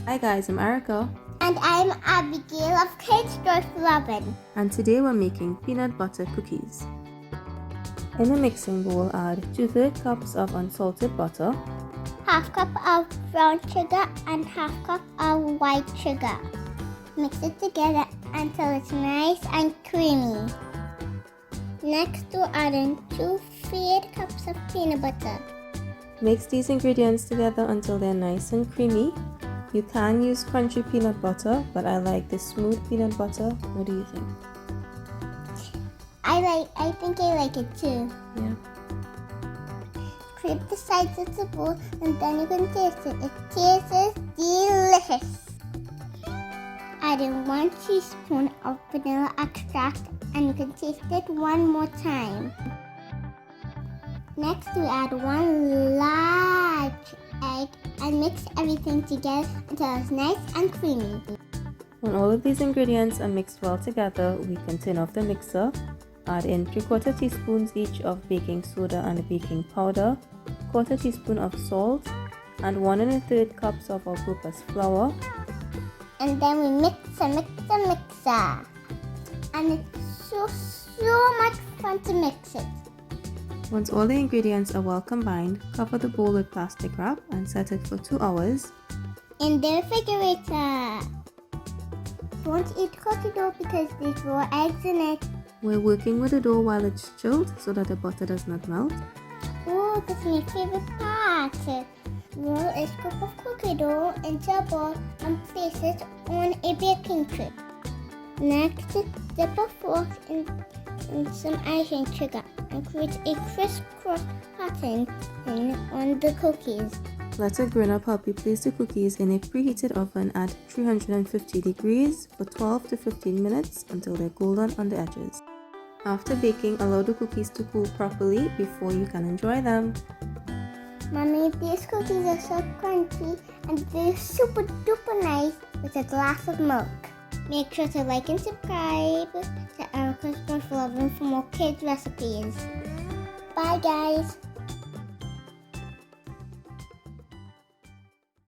Hi guys, I'm Erica. And I'm Abigail of Kids Growth Lovin'. And today we're making peanut butter cookies. In a mixing bowl, add 2/3 cups of unsalted butter, Half cup of brown sugar and half cup of white sugar. Mix it together until it's nice and creamy. Next, we'll add in 2 cups of peanut butter. Mix these ingredients together until they're nice and creamy. You can use crunchy peanut butter, but I like the smooth peanut butter. What do you think? I think I like it too. Yeah. Scrape the sides of the bowl and then you can taste it. It tastes delicious. Add in 1 teaspoon of vanilla extract and you can taste it one more time. Next we add 1 large egg and mix everything together until it's nice and creamy. When all of these ingredients are mixed well together, we can turn off the mixer. Add in 3/4 teaspoons each of baking soda and baking powder, 1/4 teaspoon of salt, and 1 1/3 cups of all-purpose flour. And then we mix. And it's so much fun to mix it. Once all the ingredients are well combined, cover the bowl with plastic wrap and set it for 2 hours. In the refrigerator. Don't eat cookie dough because there's raw eggs in it. We're working with the dough while it's chilled so that the butter does not melt. Oh, that's my favorite part. Roll a scoop of cookie dough into a bowl and place it on a baking tray. Next, dip a fork in some icing sugar and create a crisscross pattern on the cookies. Let a grown-up help you place the cookies in a preheated oven at 350 degrees for 12 to 15 minutes until they're golden on the edges. After baking, allow the cookies to cool properly before you can enjoy them. Mommy, these cookies are so crunchy and they're super duper nice with a glass of milk. Make sure to like and subscribe to Erica's Growth Lovin' for more kids recipes. Bye guys!